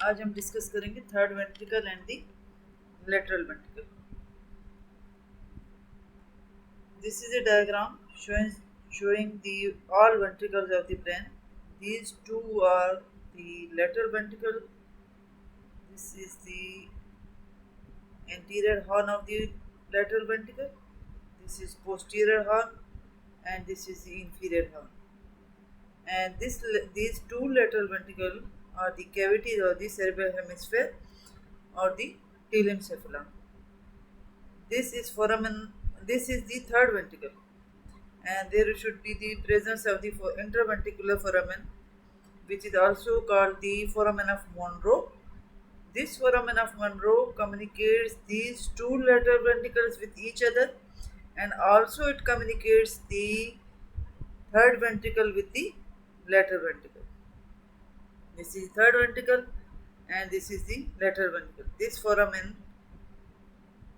आज हम डिस्कस करेंगे third ventricle and the lateral ventricle. This is a diagram showing the all ventricles of the brain. These two are the lateral ventricle. This is the anterior horn of the lateral ventricle. This is posterior horn, and this is the inferior horn. And these two lateral ventricles are the cavities of the cerebral hemisphere or the telencephalon. This is foramen. This is the third ventricle, and there should be the presence of the interventricular foramen, which is also called the foramen of Monro. This foramen of Monro communicates these two lateral ventricles with each other, and also it communicates the third ventricle with the lateral ventricle. This is third ventricle, and this is the lateral ventricle. This foramen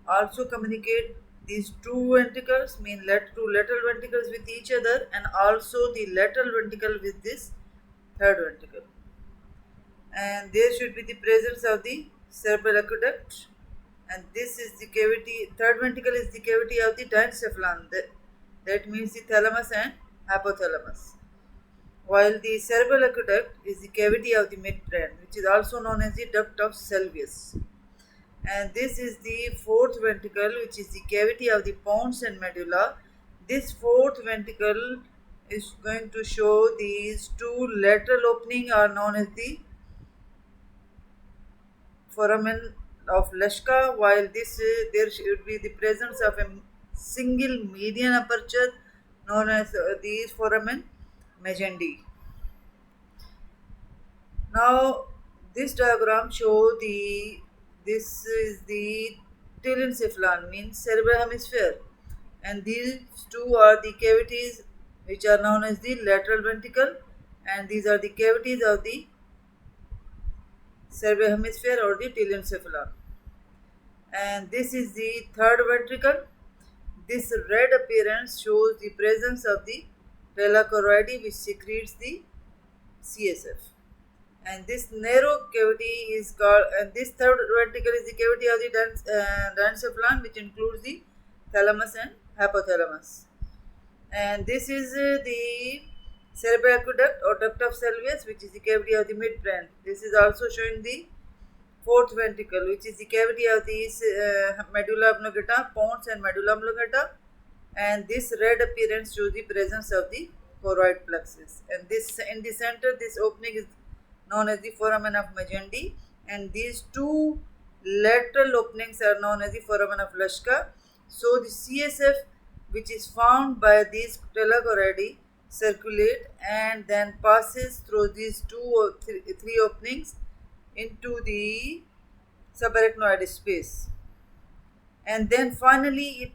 also communicate these two ventricles, mean two lateral ventricles with each other, and also the lateral ventricle with this third ventricle. And there should be the presence of the cerebral aqueduct, and this is the cavity. Third ventricle is the cavity of the diencephalon. That means the thalamus and hypothalamus. While the cerebral aqueduct is the cavity of the midbrain, which is also known as the duct of Sylvius. And this is the fourth ventricle, which is the cavity of the pons and medulla. This fourth ventricle is going to show these two lateral opening are known as the foramen of Leschka, while there should be the presence of a single median aperture known as the foramen Magendie. Now this diagram show this is the telencephalon, means cerebral hemisphere, and these two are the cavities which are known as the lateral ventricle, and these are the cavities of the cerebral hemisphere or the telencephalon. And this is the third ventricle. This red appearance shows the presence of the thylakoid, which secretes the CSF. And this narrow cavity is called, and this third ventricle is the cavity of the diencephalon, which includes the thalamus and hypothalamus. And this is the cerebral aqueduct or duct of Sylvius, which is the cavity of the midbrain. This is also showing the fourth ventricle, which is the cavity of the medulla oblongata, pons and medulla oblongata. And this red appearance shows the presence of the choroid plexus. And this in the center, this opening is known as the foramen of Magendie, and these two lateral openings are known as the foramen of Leschka. So the CSF, which is formed by these thylakoid, circulate and then passes through these two or three openings into the subarachnoid space, and then finally it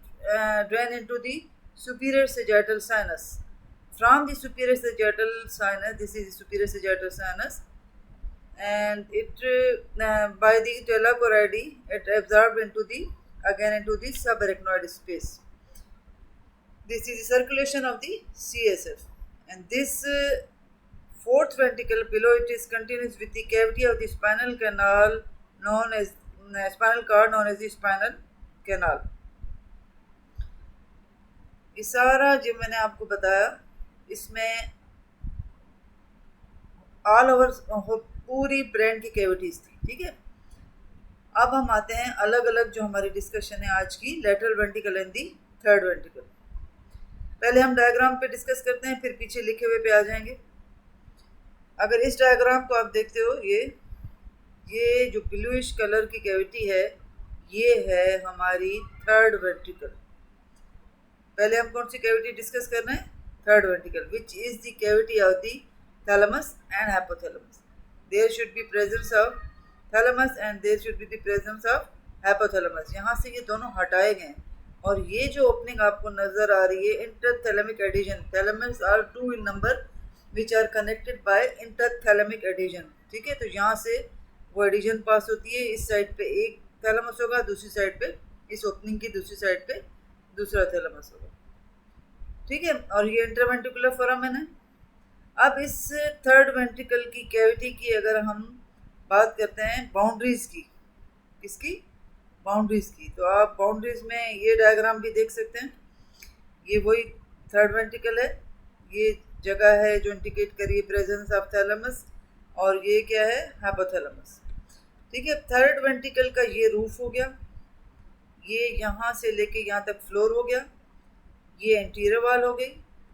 drain into the superior sagittal sinus. From the superior sagittal sinus, this is the superior sagittal sinus, and it by the thylakoid it absorbed into the subarachnoid space. This is the circulation of the CSF, and this fourth ventricle below it is continuous with the cavity of the spinal canal known as spinal cord known as the spinal canal. ये सारा जो मैंने आपको बताया इसमें all over पूरी brain की cavities थी. ठीक है, अब हम आते हैं अलग अलग जो हमारी डिस्कशन है आज की, lateral ventricle and the third ventricle. पहले हम डायग्राम पे डिस्कस करते हैं, फिर पीछे लिखे हुए पे आ जाएंगे. अगर इस डायग्राम को आप देखते हो, ये जो ब्लूइश कलर की कैविटी है ये है हमारी थर्ड वेंट्रिकल. पहले हम कौन सी कैविटी डिस्कस कर रहे हैं? Third ventricle, which is the cavity of the thalamus and hypothalamus. There should be presence of thalamus and there should be the presence of hypothalamus. यहाँ से ये दोनों हटाए गए और ये जो ओपनिंग आपको नजर आ रही है interthalamic adhesion. Thalamus are 2 in number which are connected by interthalamic adhesion. ठीक है, तो यहाँ से वो एडिशन पास होती है. इस साइड पे एक थैलेमस होगा, दूसरी साइड पे इस ओपनिंग की दूसरी साइड पे दूसरा थैलेमस होगा. ठीक है, और ये इंटरवेंट्रिकुलर फोरामेन है. अब इस थर्ड वेंट्रिकल की कैविटी की अगर हम बात करते हैं बाउंड्रीज की। किसकी? बाउंड्रीज की। तो आप बाउंड्रीज में ये डायग्राम भी देख सकते हैं। ये वही थर्ड वेंट्रिकल है, ये जगह है जो इंडिकेट करिए प्रेजेंस ऑफ थैलेमस, और ये क्या है? हाइपोथैलेमस। ठीक है, थर्ड वेंट्रिकल का ये रूफ हो गया, ये यहाँ से लेके यहाँ तक फ्लोर हो गया, ये एंटीरियर वाल हो गई,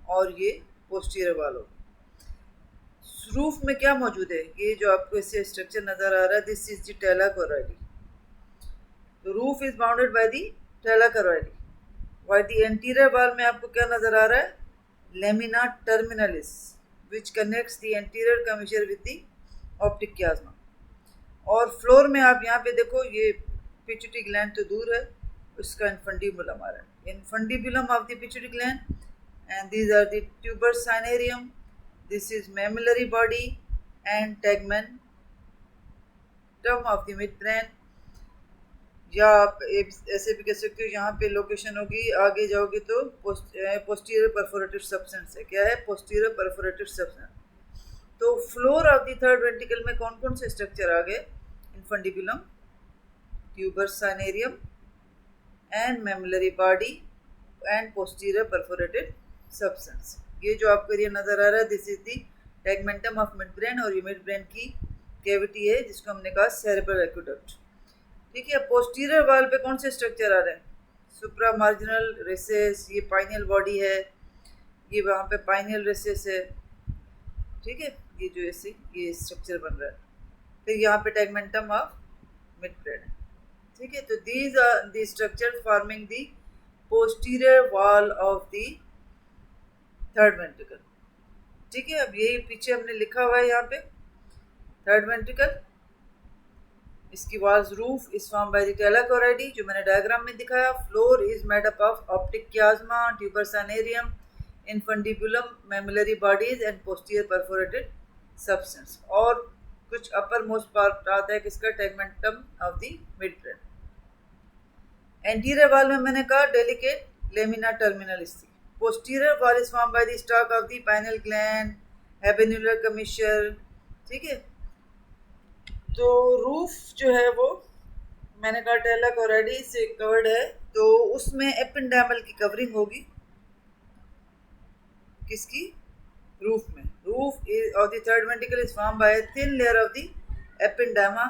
और ये पोस्टीरियर वाल हो गई। रूफ में क्या मौजूद है? ये जो आपको इससे स्ट्रक्चर नजर आ रहा है, this is the tela choroidea. तो roof is bounded by the tela choroidea. Why the anterior wall में आपको क्या नजर आ रहा है? Lamina terminalis which connects the anterior curvature with the optic chiasma. और फ्लोर में आप यहाँ पे देखो, ये पिट्यूटरी ग्लैंड तो दूर है, उसका इन्फंडिबुलम आ रहा है, infundibulum of the pituitary gland, and these are the tubers cinereum, this is mammillary body and tegmentum of the mid brain. या आप ऐसे भी कह सकते हो, यहाँ पे लोकेशन होगी, आगे जाओगे तो पोस्टीरियर परफोरेटेड सब्सटेंस है। क्या है? Posterior perforated substance. तो floor of the third ventricle में कौन कौन से स्ट्रक्चर आ गए? Infundibulum, tubers cinereum and mammillary body and posterior perforated substance. ये जो आपको एरिया नजर आ रहा है, this is the tegmentum of mid brain, और ये मिड ब्रेन की कैविटी है जिसको हमने कहा सेरेब्रल एक्वेडक्ट। ठीक है, पोस्टीरियर वाल पे कौन से स्ट्रक्चर आ रहे हैं? सुप्रा मार्जिनल रेसेस, ये पाइनियल बॉडी है, ये वहाँ पे पाइनियल रेसेस है। ठीक है, ये जो ऐसे ये स्ट्रक्चर बन रहा है। फिर यहाँ पे tegmentum ऑफ मिड ब्रेन है। ठीक है, तो these are the structure forming the posterior wall of the third ventricle. ठीक है, अब यही पीछे हमने लिखा हुआ है यहाँ पे थर्ड वेंट्रिकल, इसकी walls roof is form by the tela choroidea जो मैंने डायग्राम में दिखाया। Floor is made up of optic chiasma, tuber cinereum, infundibulum, mammillary bodies and posterior perforated substance. और कुछ अपर मोस्ट पार्ट आता है किसका? tegmentum of the mid brain. Anterior wall में मैंने कहा डेलिकेट लेमिना टर्मिनलिस थी। Posterior wall is form by the stalk of the pineal gland, हैबेन्युलर कमिश्चर। ठीक है, तो रूफ जो है वो मैंने कहा टेला कोरोइडी से कवर्ड है, तो उसमें एपिंडाइमल की कवरिंग होगी। किसकी? रूफ में। Roof of the third ventricle is form by thin layer of the ependyma.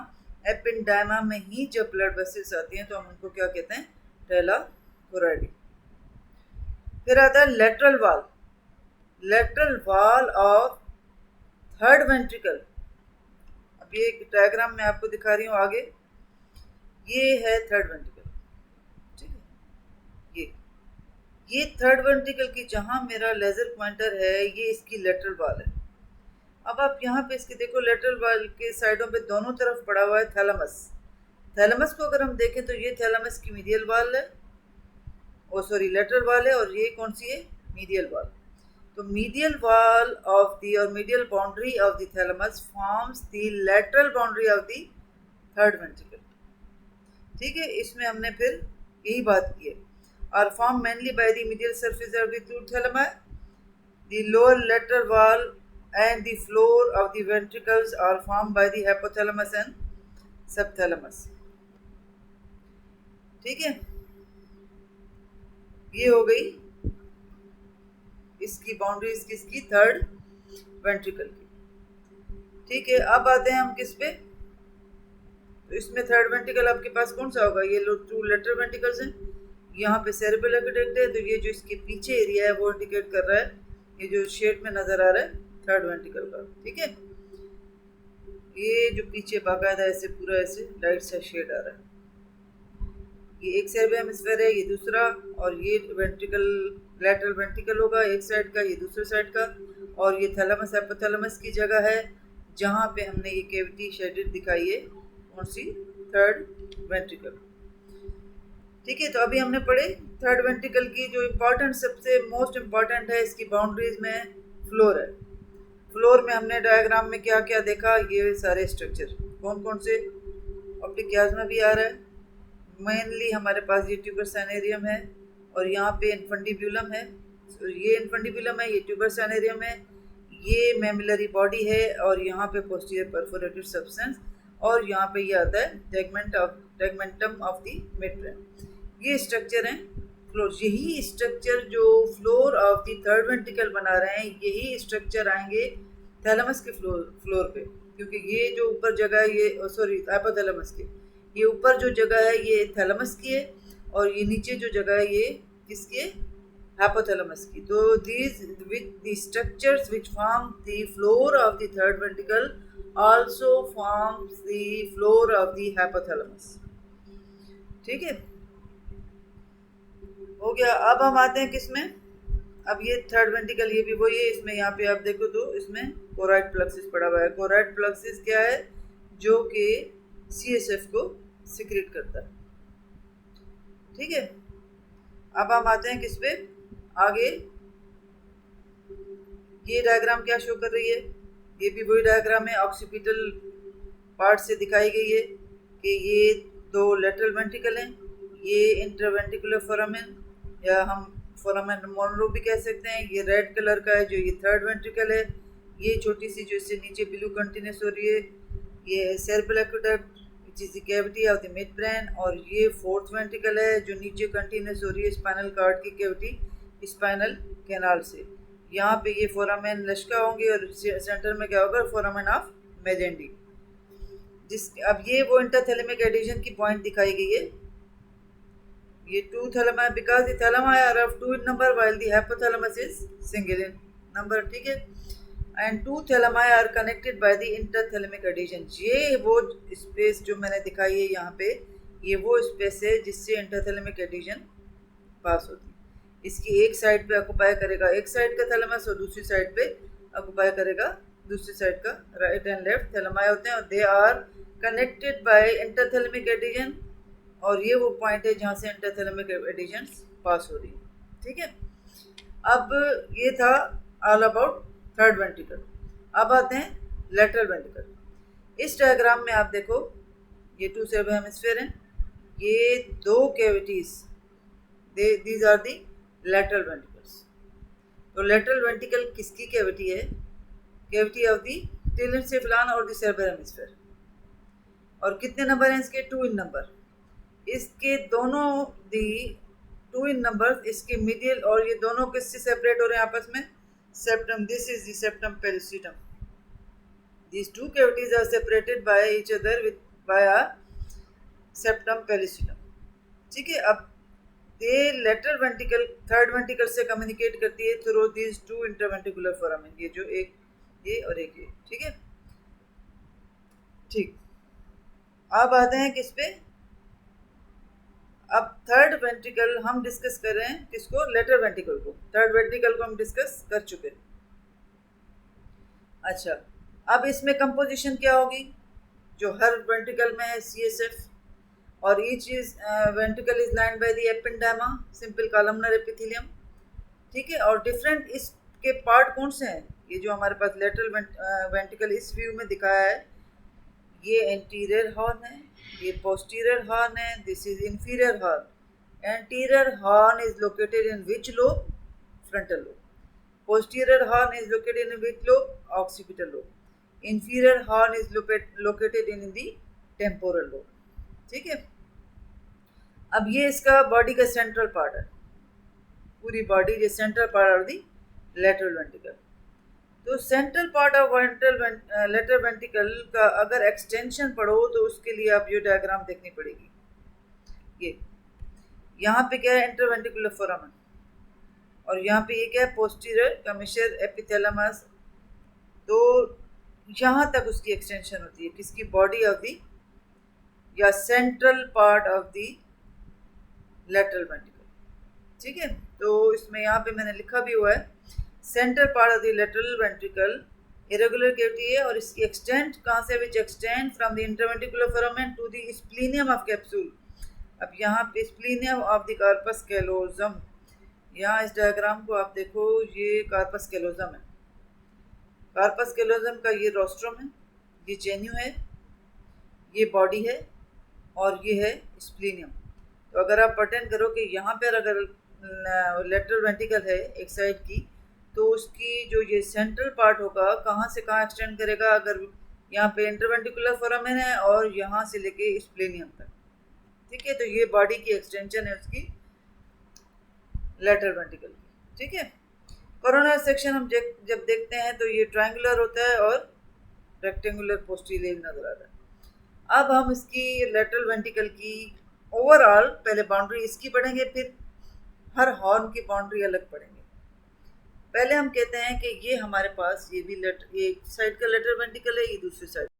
Ependyma में ही जब ब्लड वेसल्स आती हैं तो हम उनको क्या कहते हैं? टेला कोरोइडी। फिर आता है लेटरल वाल। Lateral wall of third ventricle, अब ये एक डायग्राम मैं आपको दिखा रही हूँ आगे, ये है थर्ड वेंट्रिकल। ठीक है, ये थर्ड वेंट्रिकल की जहाँ मेरा लेजर पॉइंटर है, ये इसकी लेटरल वाल है। अब आप यहाँ पे इसके देखो, लेटरल वाल के साइडों पे दोनों तरफ पड़ा हुआ है थैलेमस। थैलेमस को अगर हम देखें तो ये थैलेमस की मीडियल वाल है, ओ सॉरी लेटरल वाल है, और ये कौन सी है? मीडियल वाल। तो मीडियल वाल ऑफ द और medial boundary of the thalamus forms the lateral boundary of the third ventricle. ठीक है, इसमें हमने फिर यही बात की है। Are form mainly by the medial surface of the two thalami, the lower lateral wall and the floor of the ventricles are formed by the hypothalamus and subthalamus। ठीक है, ये हो गई इसकी बाउंड्रीज किसकी? थर्ड वेंट्रिकल की। ठीक है, अब आते हैं हम किस पे? तो इसमें थर्ड वेंट्रिकल आपके पास कौन सा होगा? ये टू लेटरल वेंट्रिकल्स हैं, यहाँ पे सेरेब्रल एक्वेडक्ट है, तो ये जो इसके पीछे एरिया है वो इंडिकेट कर रहा है, ये जो शेड में नजर आ रहा है थर्ड वेंट्रिकल का। ठीक है, ये जो पीछे बाकायदा ऐसे पूरा ऐसे लाइट सा शेड आ रहा है, ये एक सेरेब्रल हेमिस्फीयर है, ये दूसरा, और ये वेंट्रिकल लैटरल वेंट्रिकल होगा एक साइड का, ये दूसरे साइड का, और ये थैलेमस हाइपोथैलेमस की जगह है जहाँ पे हमने ये कैविटी शेडेड दिखाई है, कौन सी? Third ventricle. ठीक है, तो अभी हमने पढ़े थर्ड वेंट्रिकल की जो इम्पोर्टेंट, सबसे मोस्ट इम्पॉर्टेंट है इसकी बाउंड्रीज में फ्लोर है। फ्लोर में हमने डायग्राम में क्या क्या देखा? ये सारे स्ट्रक्चर कौन कौन से? ऑप्टिक कियाज्मा भी आ रहा है, मेनली हमारे पास ये ट्यूबर साइनेरियम है, और यहाँ पे इन्फंडिबुलम है, ये इन्फंडिबुलम है, ये ट्यूबर साइनेरियम है, ये मेमुलरी बॉडी है, और यहाँ पे पोस्टीरियर परफोरेटेड सब्सटेंस, और यहाँ पे ये आता है tegmentum of the mid brain. ये स्ट्रक्चर है फ्लोर। यही स्ट्रक्चर जो floor of the third ventricle बना रहे हैं, यही स्ट्रक्चर आएंगे थैलेमस के फ्लोर पे, क्योंकि ये जो ऊपर जगह है ये सॉरी हाइपोथैलेमस के, ये ऊपर जो जगह है ये थैलेमस की है और ये नीचे जो जगह है ये किसकी है, hypothalamus की। तो these with the structures which form the floor of the third ventricle also forms the floor of the hypothalamus। ठीक है, हो गया। अब हम आते हैं किसमें, अब ये थर्ड वेंट्रिकल ये भी वही है। इसमें यहाँ पे आप देखो तो इसमें कोराइड प्लक्सिस पड़ा हुआ है। कोराइड प्लक्सिस क्या है, जो कि CSF को सिक्रेट करता है। ठीक है, अब हम आते हैं किस पे आगे। ये डायग्राम क्या शो कर रही है, ये भी वही डायग्राम है, ऑक्सीपिटल पार्ट से दिखाई गई है कि ये दो लेटरल वेंट्रिकल हैं, ये इंटरवेंट्रिकुलर फोरामेन या हम फोरामेन मोनरो भी कह सकते हैं। ये रेड कलर का है जो ये थर्ड वेंट्रिकल है। ये छोटी सी जो इससे नीचे ब्लू कंटिन्यूस हो रही है ये cerebral aqueduct which is the cavity of the mid brain. और ये फोर्थ वेंट्रिकल है जो नीचे कंटिन्यूस हो रही है स्पाइनल कार्ड की कैविटी स्पाइनल कैनाल से। यहाँ पे ये फोरामेन लश्का होंगे और सेंटर में क्या होगा, फोरामेन ऑफ मेजेंडी। अब ये वो इंटरथैलेमिक एडिशन की पॉइंट दिखाई गई है। ये 2 thalami because the thalami are of 2 in number while the hypothalamus is single in number। ठीक है, and 2 thalami are connected by the interthalamic adhesion। ये वो स्पेस जो मैंने दिखाई है यहाँ पे, ये वो स्पेस है जिससे इंटरथैलेमिक एडिशन पास होती है। इसकी एक साइड पे ऑक्युपाई करेगा एक साइड का थैलेमस और दूसरी साइड पे ऑक्युपाई करेगा दूसरी साइड का। राइट एंड लेफ्ट थैलेमाई होते हैं और they are connected by interthalamic adhesion. और ये वो पॉइंट है जहाँ से इंटरथैलेमिक एडिशन पास हो रही है। ठीक है, अब ये था ऑल अबाउट थर्ड वेंट्रिकल। अब आते हैं लेटरल वेंट्रिकल। इस डायग्राम में आप देखो ये 2 सेरेब्रल हेमिस्फीयर हैं, ये 2 cavities, these are the lateral ventricles. तो लेटरल वेंट्रिकल किसकी कैविटी है, कैविटी ऑफ दी टेलेंसेफेलन और दी सेरेब्रल हेमिस्फीयर। और कितने नंबर हैं इसके, 2 इन नंबर। इसके दोनों दी 2 इन नंबर, इसके मीडियल और ये दोनों किससे सेपरेट हो रहे हैं आपस में, septum. This is the septum pellucidum. These 2 cavities are separated by each other with by a septum pellucidum. ठीक है, अब ये लेटरल वेंट्रिकल थर्ड वेंट्रिकल से कम्युनिकेट करती है थ्रू दीज 2 इंटरवेंट्रिकुलर फोरामेन, ये जो एक ये और एक ये। ठीक है, ठीक। अब आते हैं किस पे, अब थर्ड वेंट्रिकल हम डिस्कस कर रहे हैं किसको, लेटरल वेंट्रिकल को। थर्ड वेंट्रिकल को हम डिस्कस कर चुके। अच्छा, अब इसमें कंपोजिशन क्या होगी, जो हर वेंट्रिकल में है CSF और each is ventricle is lined by the ependyma simple columnar epithelium. ठीक है, और डिफरेंट इसके पार्ट कौन से हैं, ये जो हमारे पास लेटरल वेंट्रिकल इस व्यू में दिखाया है, ये एंटीरियर हॉर्न है, ये पोस्टीरियर हॉर्न है, this is inferior horn. Anterior horn is located in which lobe, frontal lobe. Posterior horn is located in which lobe, occipital lobe. Inferior horn is located in the temporal lobe. ठीक है, अब ये इसका body का central part है, पूरी body ये central part of the lateral ventricle. तो central part of lateral ventricle का अगर एक्सटेंशन पढ़ो तो उसके लिए आप ये डायग्राम देखनी पड़ेगी। ये यहाँ पे क्या है, इंटरवेंट्रिकुलर फोरामेन, और यहाँ पे ये क्या है, पोस्टीरियर कमिशर एपिथैलेमस। तो यहाँ तक उसकी एक्सटेंशन होती है किसकी, बॉडी ऑफ दी या central part of the lateral ventricle. ठीक है, तो इसमें यहाँ पे मैंने लिखा भी हुआ है central part of the lateral ventricle irregular cavity है और इसकी एक्सटेंट कहाँ से, which extend from the interventricular foramen to the splenium of capsule. अब यहाँ पे splenium of the corpus callosum, यहाँ इस डायग्राम को आप देखो, ये कार्पस कैलोजम है। कार्पस कैलोजम का ये रोस्ट्रम है, ये जेन्यू है, ये बॉडी है और ये है स्प्लीनियम। तो अगर आप पर्टेन करो कि यहाँ पर अगर लेटरल वेंट्रिकल है एक साइड की, तो उसकी जो ये सेंट्रल पार्ट होगा कहाँ से कहाँ एक्सटेंड करेगा, अगर यहाँ पे इंटरवेंटिकुलर फोरामेन है और यहाँ से लेके स्प्लेनियम तक। ठीक है, तो ये बॉडी की एक्सटेंशन है उसकी लेटरल वेंट्रिकल की। ठीक है, कोरोनरी सेक्शन हम जब देखते हैं तो ये ट्रायंगुलर होता है और रेक्टेंगुलर पोस्टीरियर नजर आता है। अब हम इसकी लेटरल वेंट्रिकल की ओवरऑल पहले बाउंड्री इसकी पढ़ेंगे, फिर हर हॉर्न की बाउंड्री अलग पढ़ेंगे। पहले हम कहते हैं कि ये हमारे पास ये भी एक साइड का लेटरल वेंट्रिकल है, ये दूसरी साइड